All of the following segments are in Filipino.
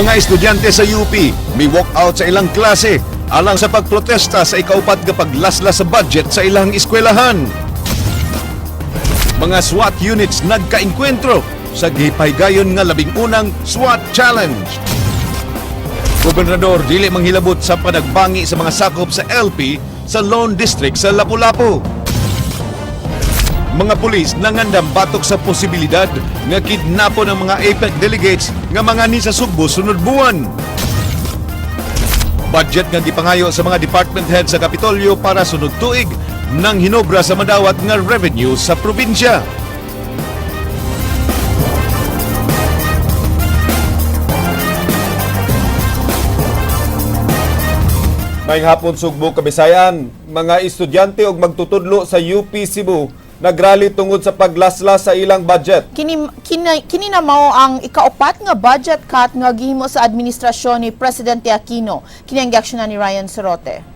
Mga estudyante sa UP may walkout sa ilang klase alang sa pagprotesta sa ikaupat nga paglaslas sa budget sa ilang eskwelahan. Mga SWAT units nagkainkwentro sa gihipaygayon nga labing-unang SWAT Challenge. Gobernador dili manghilabot sa panagbangi sa mga sakop sa LP sa Lone District sa Lapu-Lapu. Mga pulis nangandam batok sa posibilidad nga kidnapo ng mga APEC delegates nga mga ni sa Sugbo sunod buwan. Budget nga gipangayo sa mga department head sa Kapitolyo para sunod tuig nang hinobra sa madawat nga revenue sa probinsya. Maayong hapon Sugbo, Kabisayan. Mga estudyante og magtutudlo sa UP Cebu nagrally tungod sa paglaslas sa ilang budget. Kini na mao ang ikaupat nga budget cut nga gihimo sa administrasyon ni Presidente Aquino. Kini ang giaksyonan ni Ryan Sorote.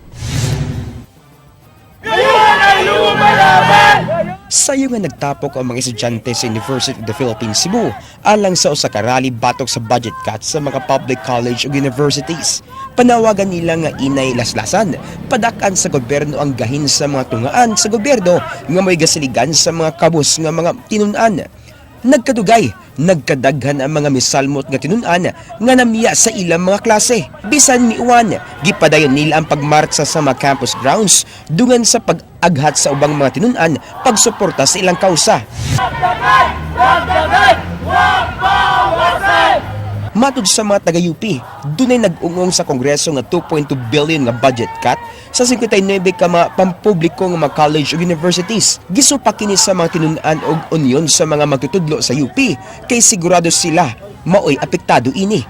Sayo nga nagtapok ang mga estudyante sa University of the Philippines Cebu alang sa usa ka rally batok sa budget cuts sa mga public college ug universities. Panawagan nila nga inay laslasan, padakan sa gobyerno ang gahin sa mga tungaan sa gobyerno nga may gasiligan sa mga kabus nga mga tinun-an. Nagkadugay, nagkadaghan ang mga misalmot nga tinun-an nga namiya sa ilang mga klase. Bisan miuwan, gipadayon nila ang pagmarcha sa mga campus grounds dungan sa pag-aghat sa ubang mga tinun-an pagsuporta sa ilang kausa. Matud sa mga taga-UP, dunay nag-ungong sa Kongreso nga 2.2 billion nga budget cut sa 59 ka mga pampubliko nga mga college ug universities. Gisupa kini sa mga tinun-an og union sa mga magtutudlo sa UP kay sigurado sila maoy apektado ini.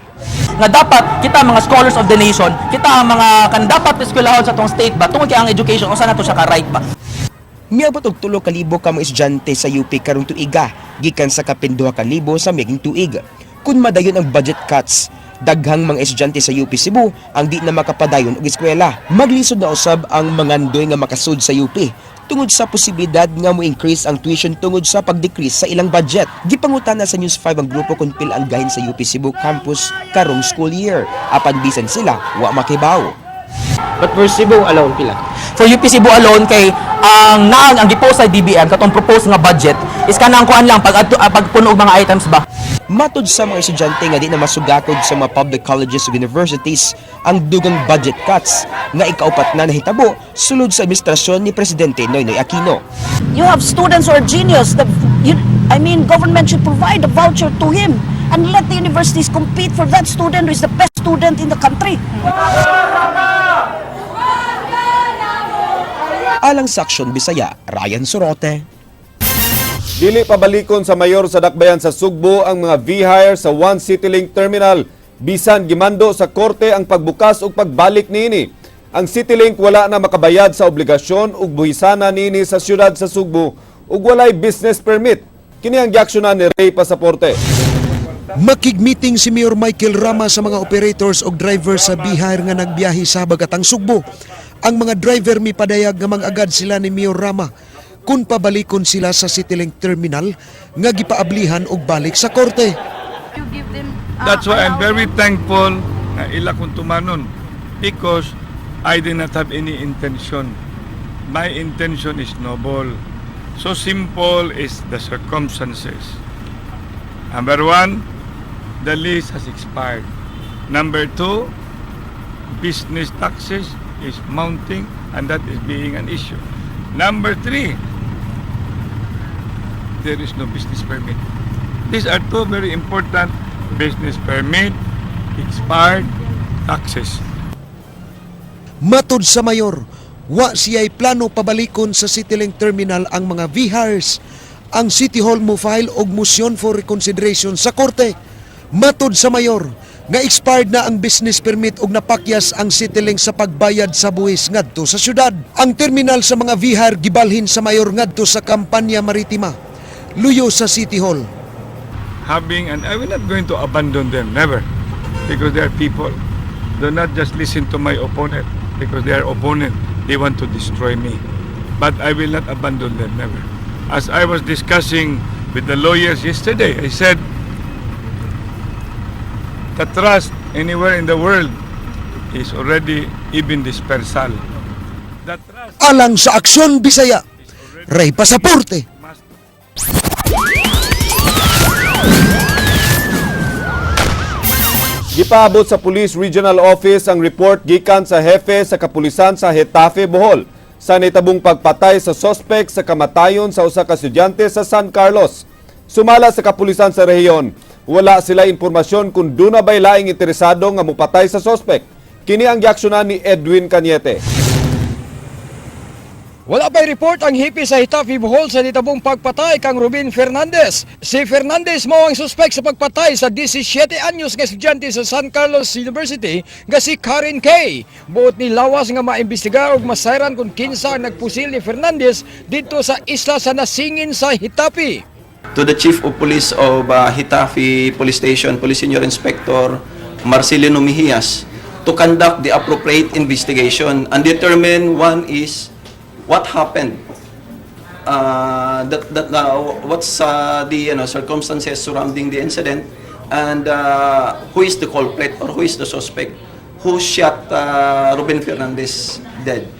Nga dapat kita mga scholars of the nation, kita ang mga kan dapat eskwelahon sa tong state ba tungod kay ang education usa nato siya ka right ba. Miabot og 3,000 ka mga estudyante sa UP karong tuiga, gikan sa 12,000 sa miging tuig. Kung madayon ang budget cuts, daghang mga estudyante sa UP Cebu ang di na makapadayon og eskwela. Maglisod na usab ang mangandoy nga makasud sa UP tungod sa posibilidad nga mo-increase ang tuition tungod sa pag-decrease sa ilang budget. Gipangutana sa News 5 ang grupo kung pil ang gahin sa UP Cebu campus karong school year. Apan bisan sila, wa makibaw. But for Cebu alone, pila? For UP Cebu alone kay ang ang gipost sa DBM katong propose nga budget is kanang kuan lang pagpuno og mga items ba. Matud sa mga estudyante nga di na masugakod sa mga public colleges ug universities ang dugang budget cuts nga ikaupat na nahitabo sulod sa administrasyon ni Presidente Noynoy Aquino. You have students who are genius. Government should provide a voucher to him and let the universities compete for that student who is the best student in the country. Alang sa Aksyon Bisaya, Ryan Sorote. Dili pabalikon sa mayor sa Dakbayan sa Sugbo ang mga V-hire sa One CityLink Terminal. Bisan gimando sa korte ang pagbukas ug pagbalik niini. Ang CityLink wala na makabayad sa obligasyon ug buhisana niini sa siyudad sa Sugbo ug walay business permit. Kini ang giaksyonan ni Ray Pasaporte. Makigmeeting si Mayor Michael Rama sa mga operators o driver sa V-hire nga nagbiyahe sa Bagatang Sugbo. Ang mga driver mi padayag nga mag-agad sila ni Mayor Rama kung pabalikon sila sa CityLink Terminal nga gipaablihan og balik sa korte. That's why I'm very thankful na ila kong tumanon because I did not have any intention. My intention is noble. So simple is the circumstances. Number one, the lease has expired. Number two, business taxes is mounting and that is being an issue. Number three, there is no business permit. These are two very important: business permit, expired, taxes. Matod sa mayor, wa siya'y plano pabalikon sa CityLink Terminal ang mga V-hires. Ang City Hall mo file og motion for reconsideration sa korte. Matod sa mayor, nga expired na ang business permit ug napakyas ang CityLink sa pagbayad sa buwis ngadto sa syudad. Ang terminal sa mga V-hire gibalhin sa mayor ngadto sa kampanya maritima. Luyo sa City Hall. And I will not going to abandon them, never, because they are people. Do not just listen to my opponent because they are opponent. They want to destroy me, but I will not abandon them, never. As I was discussing with the lawyers yesterday, I said, the trust anywhere in the world is already even dispersal. The trust Alang sa Aksyon Bisaya, Ray Pasaporte. must Gipaabot sa Police Regional Office ang report gikan sa hepe sa kapulisan sa Hetafe, Bohol sa nitabong pagpatay sa sospek sa kamatayon sa usa ka estudyante sa San Carlos. Sumala sa kapulisan sa rehiyon, wala sila impormasyon kung duna bay laing interesado nga mupatay sa sospek. Kini ang giaksyonan ni Edwin Cañete. Wala pa'y report ang hipi sa Hetafe, Bohol sa nitabong pagpatay kang Ruben Fernandez. Si Fernandez mo ang suspek sa pagpatay sa 17 anyos nga estudyante sa San Carlos University nga si Karen K. Buot ni lawas nga maimbestigar og masayran kung kinsa ang nagpusil ni Fernandez dito sa isla sa Nasingin sa Hetafe. To the Chief of Police of Hetafe Police Station, Police Senior Inspector Marcelino Mejias, to conduct the appropriate investigation and determine one is what happened, what's the circumstances surrounding the incident, and who is the culprit or who is the suspect who shot Ruben Fernandez dead.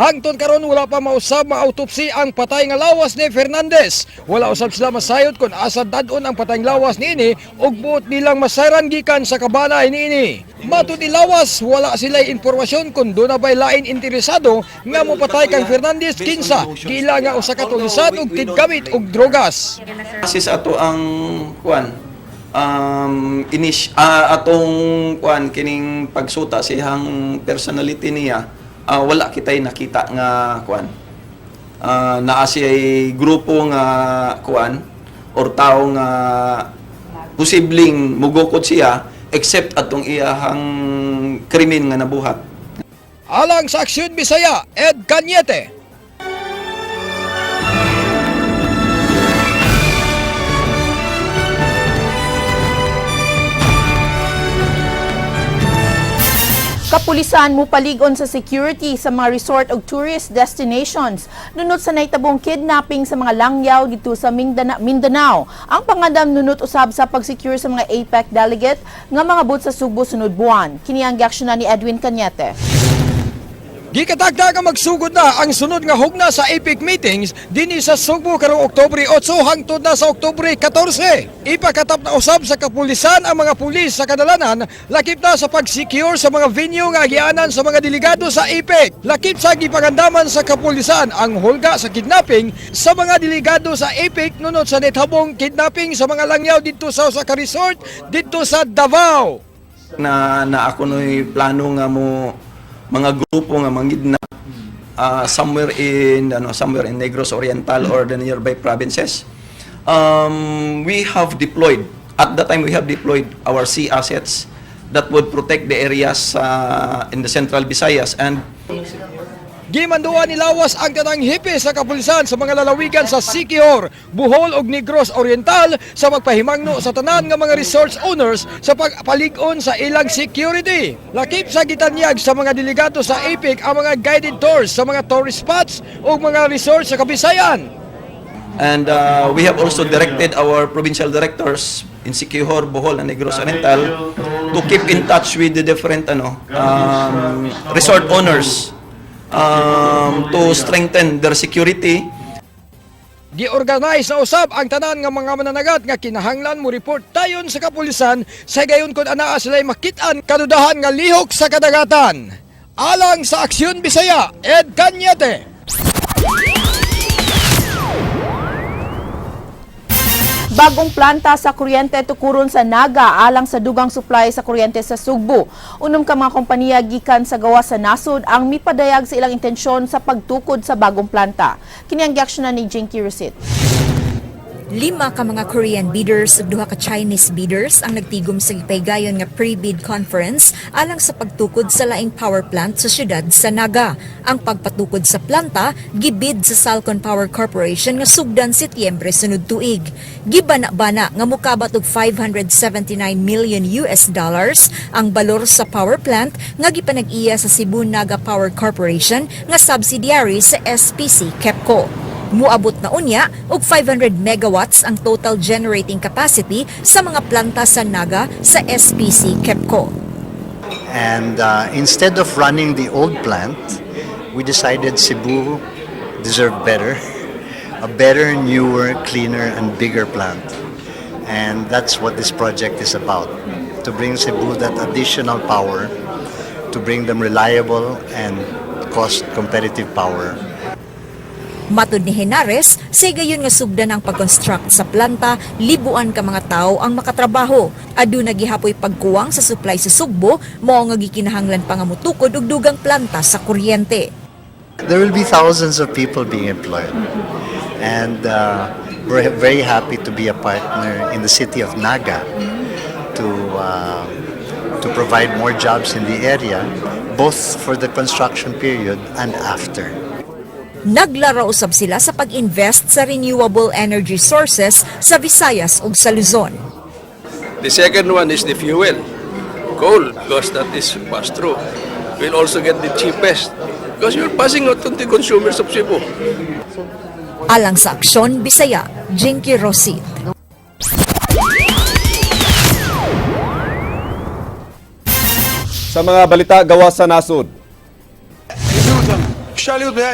Hangtod karon wala pa mausab ma-autopsy ang patay nga lawas ni Fernandez. Wala usab sila masayod kung asa dadon ang patay nga lawas niini ug buot nilang masayran gikan sa kabanay niini. Matud ni lawas wala sila impormasyon kung doon na bay lain interesado nga mopatay kang Fernandez kinsa giila nga usa ka tulisan ug tidgamit og drogas. Kasi sa ato ang kuan atong kuan kining pagsuta siyang personality niya. Wala kita'y nakita nga kuan. Naa siya'y grupo nga kuan or tao nga posibleng mugukod siya except atong iyahang krimen nga nabuhat. Alang sa Aksyon Bisaya, Ed Cañete. Kapulisan mo paligon sa security sa mga resort o tourist destinations nunot sa naitabong kidnapping sa mga langyaw dito sa Mindanao. Ang pangandam nunot usab sa pag-secure sa mga APEC delegate nga mga booth sa Subo sunod buwan. Kini ang giaksyonan ni Edwin Cañete. Gikatagdag ang magsugod na ang sunod nga hugna sa APEC meetings dinhi sa Subo karong Oktubre 8 hangtod na sa Oktubre 14. Ipakatap na usab sa kapulisan ang mga pulis sa kadalanan lakip na sa pag-secure sa mga venue nga agianan sa mga delegado sa APEC. Lakip sa gipangandaman sa kapulisan ang hulga sa kidnapping sa mga delegado sa APEC nunod sa nitabong kidnapping sa mga langyaw dito sa usa ka resort dito sa Davao. Na ako no'y plano nga mo mga grupo nga mangidnap somewhere in Negros Oriental or the nearby provinces. We have deployed our sea assets that would protect the areas in the Central Visayas, and Gimanduan ni lawas ang tanang hipi sa kapulisan sa mga lalawigan sa Siquijor, Bohol ug Negros Oriental sa magpahimangno sa tanan nga mga resorts owners sa pagpalig-on sa ilang security. Lakip sa gitanyag sa mga delegado sa APEC ang mga guided tours sa mga tourist spots ug mga resorts sa Kabisayan. And we have also directed our provincial directors in Siquijor, Bohol, and Negros Oriental to keep in touch with the different resort owners to strengthen their security. Gi-organize na usab ang tanan nga mga mananagat nga kinahanglan mo report tayon sa kapulisan sa gayon kun anaa sila'y makit-an kadudahan nga lihok sa kadagatan. Alang sa Aksyon Bisaya, Ed Cañete. Bagong planta sa kuryente tukuron sa Naga alang sa dugang supply sa kuryente sa Sugbo. Unom ka mga kompanya gikan sa gawas sa nasod ang mipadayag sa ilang intensyon sa pagtukod sa bagong planta. Kini ang giaksyonan ni Jinky Recit. 5 ka mga Korean bidders ug 2 ka Chinese bidders ang nagtigom sa gipaygayon nga pre-bid conference alang sa pagtukod sa laing power plant sa syudad sa Naga. Ang pagpatukod sa planta gibid sa Salcon Power Corporation nga sugdan Setyembre sunod tuig. Gibana-bana nga mokabat og $579 million ang balor sa power plant nga gipanag-iya sa Cebu Naga Power Corporation nga subsidiary sa SPC KEPCO. Muabot na unya og 500 megawatts ang total generating capacity sa mga planta sa Naga sa SPC KEPCO. And instead of running the old plant, we decided Cebu deserved better, a better, newer, cleaner, and bigger plant. And that's what this project is about, to bring Cebu that additional power, to bring them reliable and cost-competitive power. Matud ni Henares, say gayon nga sugdan ang pag-construct sa planta, libuan ka mga tao ang makatrabaho. Aduna gihapoy pagkuwang sa supply sa Sugbo, mao nga gikinahanglan pa nga mutukod og dugang planta sa kuryente. There will be thousands of people being employed. And we're very happy to be a partner in the city of Naga to provide more jobs in the area, both for the construction period and after. Naglaro usab sila sa pag-invest sa renewable energy sources sa Visayas ug sa Luzon. The second one is the fuel, coal, because that is passed through. We'll also get the cheapest because you're passing out on the consumers of Cebu. Alang sa Aksyon, Bisaya, Jinky Rosit. Sa mga balita gawas sa nasod,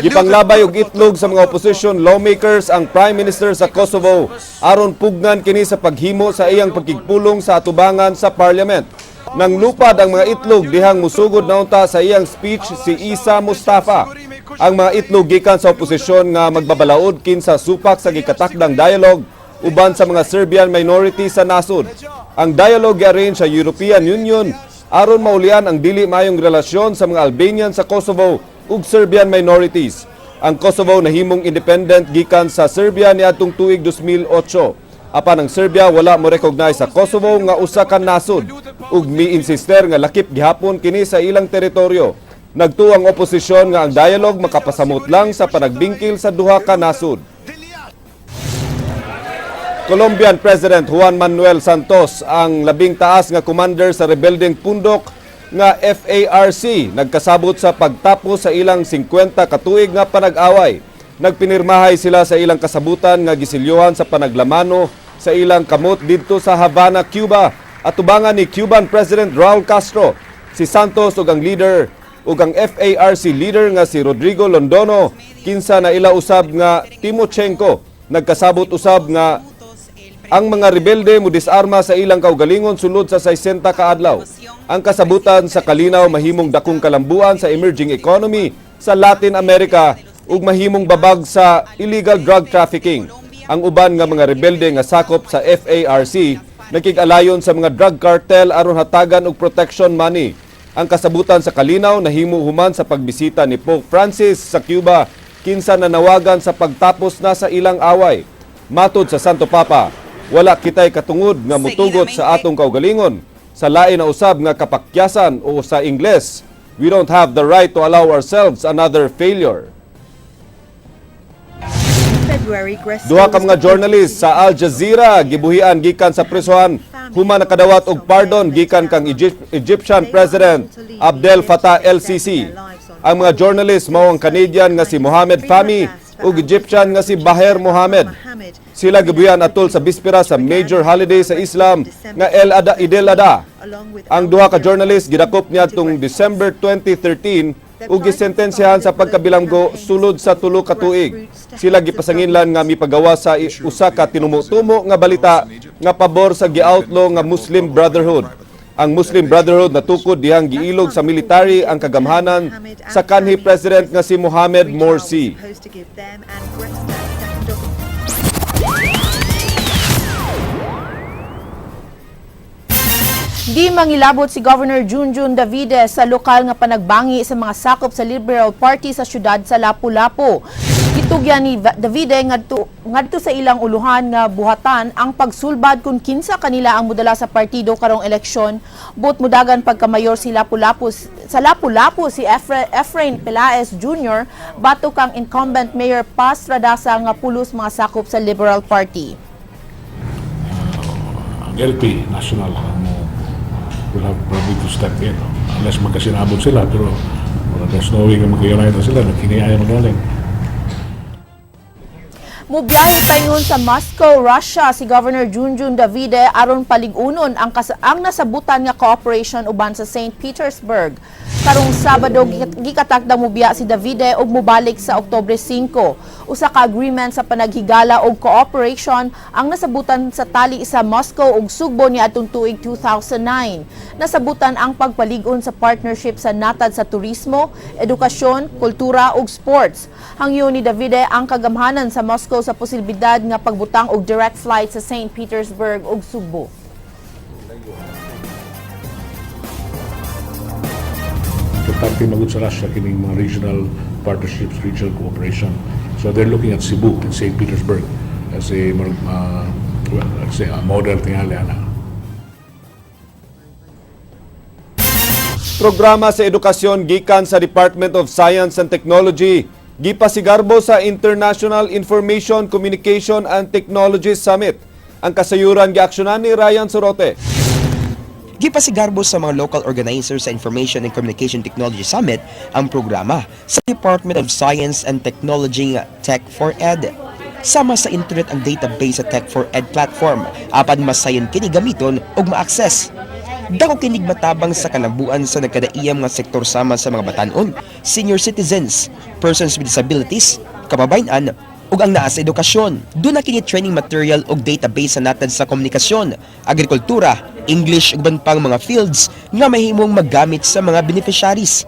gipanglabay og itlog sa mga opposition lawmakers ang Prime Minister sa Kosovo aron pugnan kini sa paghimo sa iyang pagkigpulong sa atubangan sa Parliament. Nang lupad ang mga itlog dihang musugod na unta sa iyang speech si Isa Mustafa. Ang mga itlog gikan sa oposisyon nga magbabalaod kinsa supak sa gikatakdang dialogue uban sa mga Serbian minority sa nasod. Ang dialogue gi-arrange sa European Union aron maulian ang dili mayong relasyon sa mga Albanian sa Kosovo ug Serbian minorities. Ang Kosovo nahimong independent gikan sa Serbia niadtong tuig 2008. Apan ang Serbia wala mo recognize sa Kosovo nga usa ka nasod ug mi-insister nga lakip gihapon kini sa ilang teritoryo. Nagtuo ang oposisyon nga ang dialogue makapasamot lang sa panagbingkil sa duha ka nasod. Colombian President Juan Manuel Santos ang labing taas nga commander sa rebelding pundok nga FARC nagkasabot sa pagtapos sa ilang 50 katuig nga panag-away. Nagpinirmahay sila sa ilang kasabutan nga gisilyohan sa panaglamano sa ilang kamot didto sa Havana, Cuba at tubangan ni Cuban President Raul Castro. Si Santos ug ang leader ug ang FARC leader nga si Rodrigo Londono kinsa na ila usab nga Timochenko nagkasabot usab nga ang mga rebelde mo disarma sa ilang kaugalingon sulod sa 60 ka adlaw. Ang kasabutan sa kalinaw mahimong dakong kalambuan sa emerging economy sa Latin America ug mahimong babag sa illegal drug trafficking. Ang uban nga mga rebelde nga sakop sa FARC nakig-alayon sa mga drug cartel aron hatagan og protection money. Ang kasabutan sa kalinaw nahimo human sa pagbisita ni Pope Francis sa Cuba kinsa nanawagan sa pagtapos na sa ilang away. Matud sa Santo Papa, wala kitay katungod nga mutugot sa atong kaugalingon sa lain na usab nga kapakyasan o sa Ingles, we don't have the right to allow ourselves another failure. Duha ka mga journalist sa Al Jazeera gibuhian gikan sa prisuhan human nakadawat og pardon gikan kang Egyptian President Abdel Fattah el-Sisi. Ang mga journalist mao ang Canadian nga si Mohamed Fahmy ug Egyptian nga si Baher Mohamed. Sila gibuhian atol sa bispera sa major holiday sa Islam nga Eid al-Adha. Ang duha ka journalist gidakop niadtong December 2013 ug gisentensyahan sa pagkabilanggo sulod sa 3 ka tuig. Sila gipasanginlan nga mipagawa sa usa ka tinumo-tumo nga balita nga pabor sa gi-outlaw nga Muslim Brotherhood. Ang Muslim Brotherhood natukod dihang giilog sa military ang kagamhanan sa kanhi president nga si Mohamed Morsi. Di mangilabot si Governor Junjun Davide sa lokal nga panagbangi sa mga sakop sa Liberal Party sa syudad sa Lapu-Lapu. Gitugyan ni Davide ngadto sa ilang uluhan nga buhatan ang pagsulbad kung kinsa kanila ang mudala sa partido karong eleksyon. But mudagan pagkamayor si Lapu-Lapu si Efrain Pelaez Jr. batok kang incumbent Mayor Paz Radasa nga pulos mga sakop sa Liberal Party. LP national will have probably to step in unless magkasinabot sila, pero there's no way na magkayunay na sila, nagkiniaya magaling. Mubiyahe paingon sa Moscow, Russia si Governor Junjun Davide aron paligunon ang nasabutan nga cooperation uban sa St. Petersburg. Karong Sabado gikatakda mubiya si Davide ug mubalik sa Oktubre 5. Usa ka agreement sa panaghigala og cooperation ang nasabutan sa tali sa Moscow ug Sugbo niadtong tuig 2009. Nasabutan ang pagpaligon sa partnership sa natad sa turismo, edukasyon, kultura ug sports. Hangyo ni Davide ang kagamhanan sa Moscow sa posibilidad nga pagbutang og direct flight sa St. Petersburg ug Sugbo. Importante magud sa Russia kining mga regional partnerships, regional cooperation. So they're looking at Cebu and St. Petersburg as a model tingali ana. Programa sa edukasyon gikan sa Department of Science and Technology gipasigarbo sa International Information Communication and Technology Summit. Ang kasayuran giaksyonan ni Ryan Sorote. Gipasigarbo sa mga local organizers sa Information and Communication Technology Summit ang programa sa Department of Science and Technology Tech for Ed. Sama sa internet ang database sa Tech for Ed platform apan masayon kini gamiton ug ma-access. Dako kinig matabang sa kalambuan sa nagkadaiyang mga sektor sama sa mga batanon, senior citizens, persons with disabilities, kababayan ug ang naa sa edukasyon. Doon na kini training material ug database sa natad sa komunikasyon, agrikultura, English ug ban pang mga fields nga mahimong maggamit sa mga beneficiaries.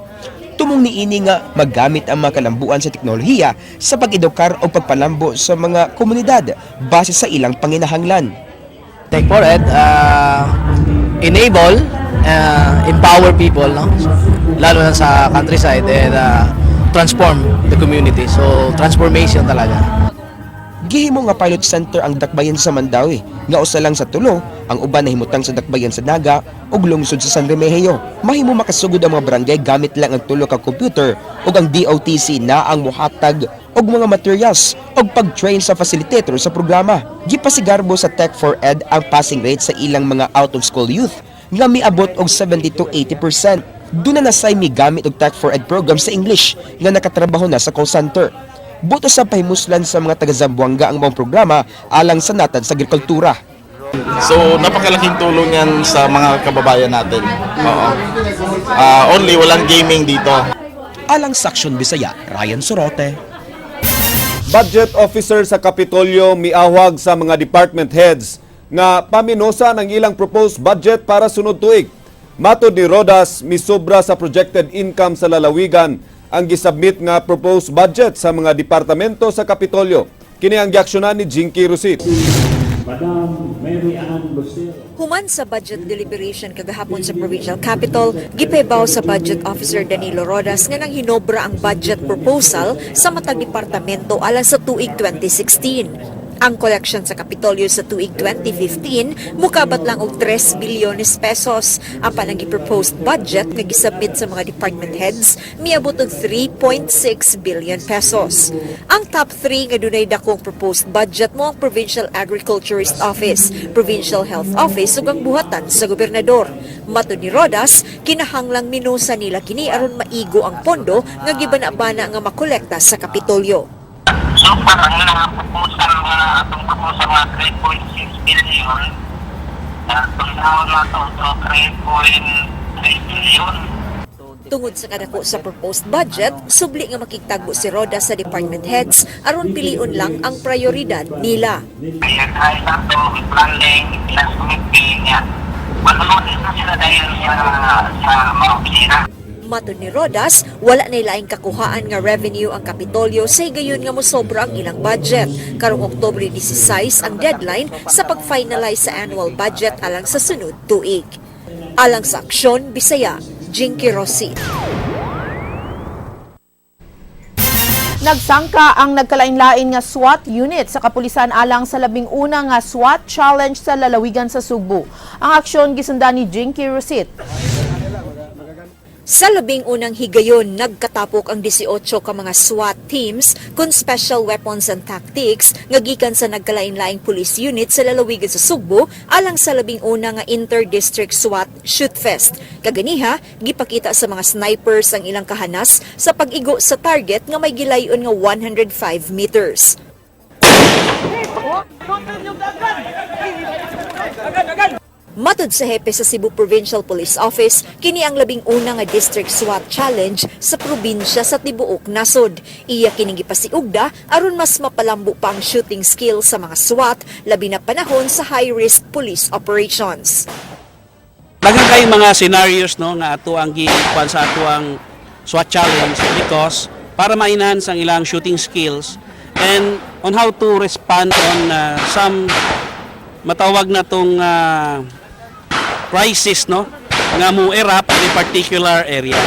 Tumong niini nga maggamit ang mga kalambuan sa teknolohiya sa pag-edukar o pagpalambo sa mga komunidad base sa ilang panginahanglan. Tech for Ed, enable, empower people, no? Lalo na sa countryside, and transform the community. So, transformation talaga. Gihimo nga pilot center ang Dakbayan sa Mandawi, nga usa lang sa tulo ang uban na himutang sa Dakbayan sa Naga ug lungsod sa San Remigio. Mahimo makasugod ang mga barangay gamit lang ang tulo ka computer ug ang DOTC na ang muhatag og mga materials ug pag-train sa facilitator sa programa. Gipasigarbo sa Tech for Ed ang passing rate sa ilang mga out-of-school youth nga miabot og 70 to 80%. Doon na nasay migamit og Tech for Ed program sa English nga nakatrabaho na sa call center. Buto sa pahimuslan sa mga taga-Zamboanga ang mga programa alang sa natad sa agrikultura. So, napakalaking tulong yan sa mga kababayan natin. Oo. Only walang gaming dito. Alang sa Aksyon Bisaya, Ryan Sorote. Budget officer sa Kapitolyo miawag sa mga department heads nga paminosa ng ilang proposed budget para sunod tuig. Matod ni Rodas, misobra sa projected income sa lalawigan ang gisubmit nga proposed budget sa mga departamento sa Kapitolyo. Kini ang giaksyonan ni Jinky Rusit. Human sa budget deliberation kagahapon sa provincial capital, gipebaw sa budget officer Danilo Rodas nga nang hinobra ang budget proposal sa matag departamento alang sa tuig 2016. Ang collection sa Kapitolyo sa tuig 2015 mukabat lang og 3 bilyones pesos. Apan ang gi-proposed budget nga gisubmit sa mga department heads miabot og 3.6 billion pesos. Ang top 3 nga dunay dakong proposed budget mo ang Provincial Agriculturist Office, Provincial Health Office ug ang buhatan sa gobernador. Matod ni Rodas, kinahanglang minusa nila kini aron maigo ang pondo nga gibana-bana nga makolekta sa Kapitolyo. So parang proposal atong proposal nga 3.6 billion atong naon na to 3.3 billion. Tungod sa kadako sa proposed budget, subli nga makigtagbo si Roda sa department heads aron piliun lang ang prioridad nila. Ayan ay nato planning plus committee niya. Manunod na sila dahil sa mga opisina. Matod ni Rodas, wala na ilaing kakuhaan nga revenue ang Kapitolyo sa gayon nga mosobra ang ilang budget. Karong Oktubre 16 ang deadline sa pag-finalize sa annual budget alang sa sunod tuig. Alang sa Aksyon Bisaya, Jinky Rossi. Nagsangka ang nagkalain-lain nga SWAT unit sa kapulisan alang sa labing-una nga SWAT challenge sa lalawigan sa Sugbo. Ang aksyon gisundan ni Jinky Rossi. Sa labing unang higayon, nagkatapok ang 18 ka mga SWAT teams kung special weapons and tactics nga gikan sa nagkalain-laing police unit sa lalawigan sa Sugbo alang sa labing una nga inter-district SWAT Shoot Fest. Kaganiha, gipakita sa mga snipers ang ilang kahanas sa pag-igo sa target nga may gilayon nga 105 meters. Matod sa hepe sa Cebu Provincial Police Office, kini ang 11 nga District SWAT Challenge sa probinsya sa tibuok nasod. Iya kining gipasiugda aron mas mapalambo pa ang shooting skill sa mga SWAT, labi na panahon sa high-risk police operations. Daghang kay mga scenarios no nga ato ang giikuan sa ato ang SWAT Challenge because para ma-enhance ang ilang shooting skills and on how to respond on some matawag na tong crisis no nga mo erupt in a particular area.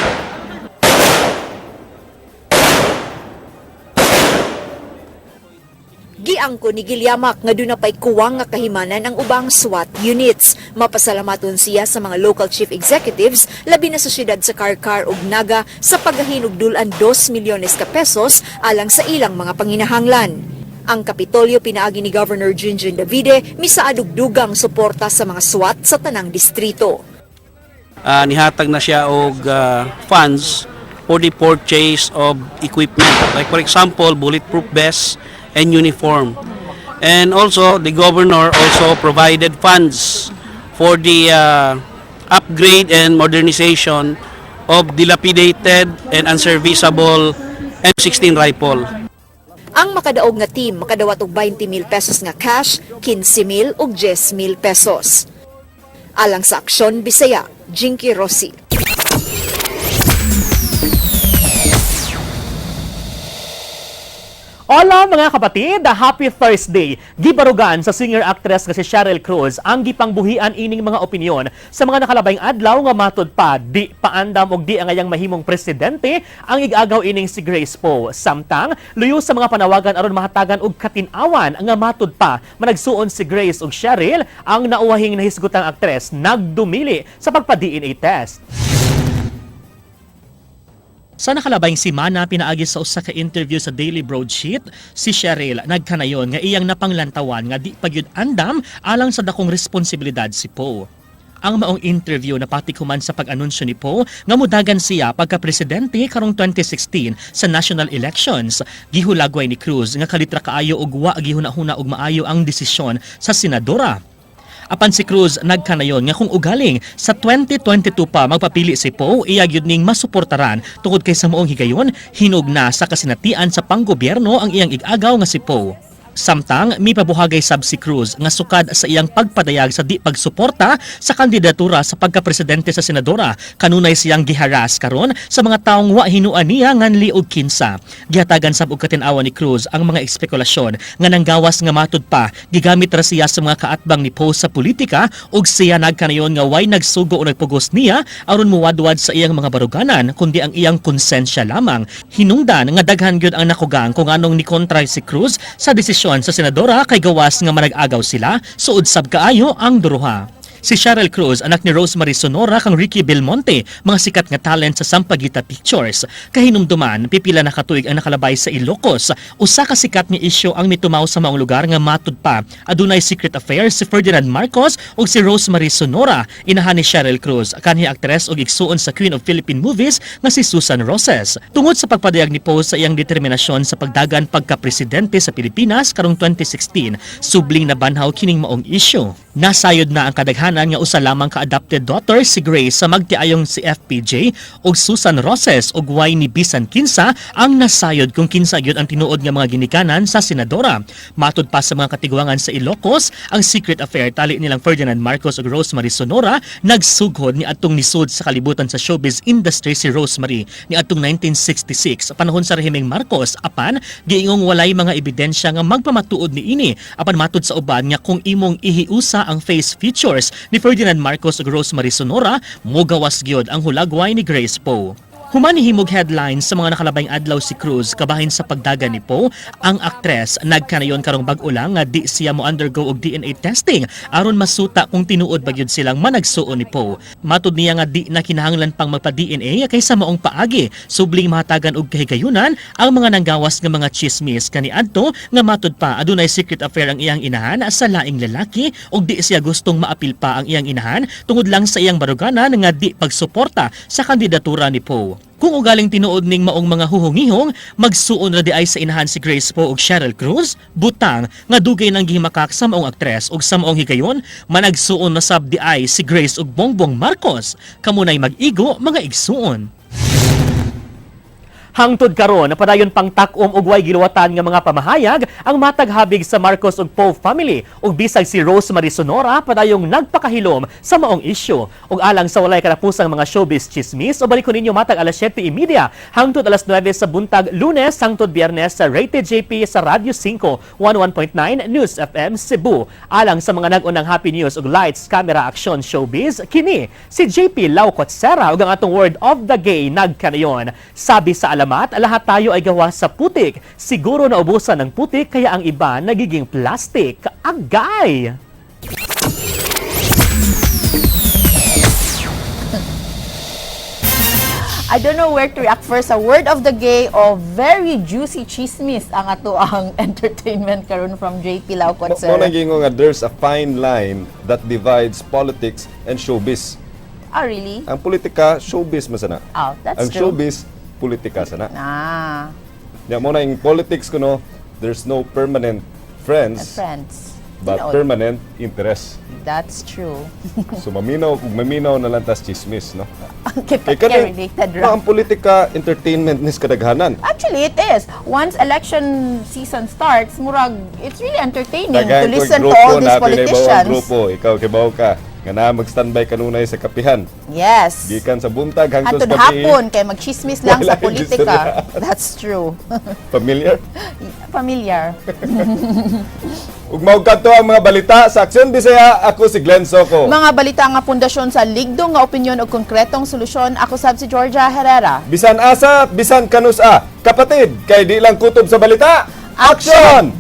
Giangko ni Gilyamak nga doon na pa'y kuwang nga kahimanan ang ubang SWAT units. Mapasalamaton siya sa mga local chief executives, labi na sa syudad sa Karkar ug Naga sa paghahinugdulan 2 milyones ka pesos alang sa ilang mga panginahanglan. Ang Kapitolyo pinaagi ni Governor Junjun Davide misaadugdugang suporta sa mga SWAT sa tanang distrito. Nihatag na siya og funds for the purchase of equipment. Like for example, bulletproof vests and uniform. And also, the governor also provided funds for the upgrade and modernization of dilapidated and unserviceable M16 rifle. Ang makadaog nga team makadawat og 20,000 pesos nga cash, 15,000 ug 10,000 pesos. Alang sa Aksyon Bisaya, Jinky Rossi. Hola mga kapatid, happy Thursday! Gibarugan sa singer-actress nga si Cheryl Cruz ang gipangbuhian ining mga opinyon sa mga nakalabayng adlaw nga matod pa di paandam og di angayang mahimong presidente ang igagaw ining si Grace Poe. Samtang luyo sa mga panawagan aron mahatagan og katin-awan nga matod pa managsuon si Grace ug Cheryl ang nauwahing nahisgotang aktres nagdumili sa pagpa-DNA test. Sa nakalabayng simana pinaagi sa usa ka interview sa Daily Broadsheet, si Cheryl nagkanayon nga iyang napanglantawan nga di pagyud andam alang sa dakong responsibilidad si Poe. Ang maong interview na patikuman sa pag-anunsyo ni Poe nga mudagan siya pagka-presidente karong 2016 sa national elections. Gihulagway ni Cruz nga kalitra kaayo og wa gihuna-huna og maayo ang desisyon sa senadora. Apan si Cruz nagkanayon nga kung ugaling sa 2022 pa magpapili si Poe, iya gyud ning masuportaran tungod kay sa moong higayon hinog na sa kasinatian sa panggobyerno ang iyang igagaw nga si Poe. Samtang mipabuhagay sab si Cruz nga sukad sa iyang pagpadayag sa di pagsuporta sa kandidatura sa pagkapresidente sa senadora, kanunay siyang giharas karon sa mga taong wa hinuan niya nganli og kinsa. Gihatagan sab og katin-awan ni Cruz ang mga espekulasyon nga nanggawas nga matud pa gigamit ra siya sa mga kaatbang ni Poe sa politika ug siya nagkanayon nga way nagsugo o nagpugos niya aron muwadwad sa iyang mga baruganan kundi ang iyang konsensya lamang. Hinungdan nga daghan gyud ang nakugang kung anong nikontray si Cruz sa desisyon sa senadora kay gawas nga manag-agaw sila suod sab kaayo ang duruha. Si Cheryl Cruz, anak ni Rosemary Sonora kang Ricky Belmonte, mga sikat nga talent sa Sampaguita Pictures. Kahinumduman, pipila na katuig ang nakalabay sa Ilocos. Usa ka sikat nga isyu ang mitumaw sa maong lugar nga matud pa. Adunay secret affairs si Ferdinand Marcos ug si Rosemary Sonora. Inahan ni Cheryl Cruz, kanhi aktres ug igsuon sa Queen of Philippine Movies nga si Susan Roses. Tungod sa pagpadayag ni Poe sa iyang determinasyon sa pagdagan pagka-presidente sa Pilipinas karong 2016, subling na banhaw kining maong isyu. Nasayod na ang kadaghanan nga usa lamang ka-adopted daughter si Grace sa magtiayong si FPJ ug Susan Roses ug way ni bisan kinsa ang nasayod kung kinsa gyud ang tinuod nga mga ginikanan sa senadora. Matud pa sa mga katigwangan sa Ilocos, ang secret affair tali nilang Ferdinand Marcos ug Rosemary Sonora nagsugod ni atong nisud sa kalibutan sa showbiz industry si Rosemary ni atong 1966 panahon sa rehimeng Marcos. Apan giingong walay mga ebidensya nga magpamatuod niini apan matud sa uban nga kung imong ihiusa ang face features ni Ferdinand Marcos ug Rosemary Sonora, mogawas gyud ang hulagway ni Grace Poe. Humanihimog headlines sa mga nakalabayng adlaw si Cruz kabahin sa pagdagan ni Poe, ang aktres nagkanayon karong bag-o lang nga di siya mo undergo og DNA testing aron masuta kung tinuod ba gyud silang managsuon ni Poe. Matud niya nga di na kinahanglan pang magpa-DNA kaysa maong paagi, subling mahatagan og kahigayunan ang mga nanggawas nga mga chismis kaniadto nga matud pa adunay secret affair ang iyang inahan sa laing lalaki ug di siya gustong maapil pa ang iyang inahan tungod lang sa iyang baruganan nga di pagsuporta sa kandidatura ni Poe. Kung ugaling tinuod ning maong mga huhungihong, magsuon na di ay sa inahan si Grace Poe ug Cheryl Cruz, butang nga dugay nang gihimakak sa maong aktres ug sa maong higayon, managsuon na sab di ay si Grace ug Bongbong Marcos, kamunay mag-igo mga igsuon. Hangtod karon napadayon pang takom ug way giluwatan nga mga pamahayag ang matag habig sa Marcos ug Poe family ug bisag si Rosemary Sonora padayong nagpakahilom sa maong isyu ug alang sa walay katapusang mga showbiz chismis o balikon ninyo matag alas 7:30 hangtod alas 9 sa buntag Lunes hangtod Biyernes sa Rated JP sa Radyo 5 101.9 News FM Cebu. Alang sa mga nag-unang happy news ug lights camera action showbiz kini si JP Laucotsera ug ang atong word of the day nagkanayon. Sabi sa alamat, lahat tayo ay gawa sa putik. Siguro naubusan ng putik kaya ang iba nagiging plastic. Agay! I don't know where to react first sa word of the day o very juicy chismis ang ato ang entertainment karon from JP Laucot, sir. Mo naging nga there's a fine line that divides politics and showbiz. Ah, really? Ang politika, showbiz masana. Oh, that's ang true. showbiz, politika sana. Ah, Ya mo na yung politics kuno, there's no permanent friends, but You know, permanent interest. that's true. So maminaw, kung maminaw na lang tas chismis, no? Related, Ang politika, entertainment nis kadaghanan. Actually, it is. Once election season starts, murag, it's really entertaining Daghan to ko'y listen to grupo, all these napilay ba ang politicians. grupo, ikaw kibaw ka, nga na mag-standby kanunay sa kapihan. Yes. Gikan sa buntag hangtod Hantod sa gabi. hapon, kay magchismis lang Wala sa politika. yung That's true. Familiar? Familiar. Ug mao kadto ang mga balita sa Aksyon Bisaya, ako si Glenn Soco. Mga balita nga pundasyon sa ligdong nga opinyon o konkretong solusyon, ako sab si Georgia Herrera. Bisan asa, bisan kanusa. Kapatid, kay di lang kutob sa balita. Aksyon!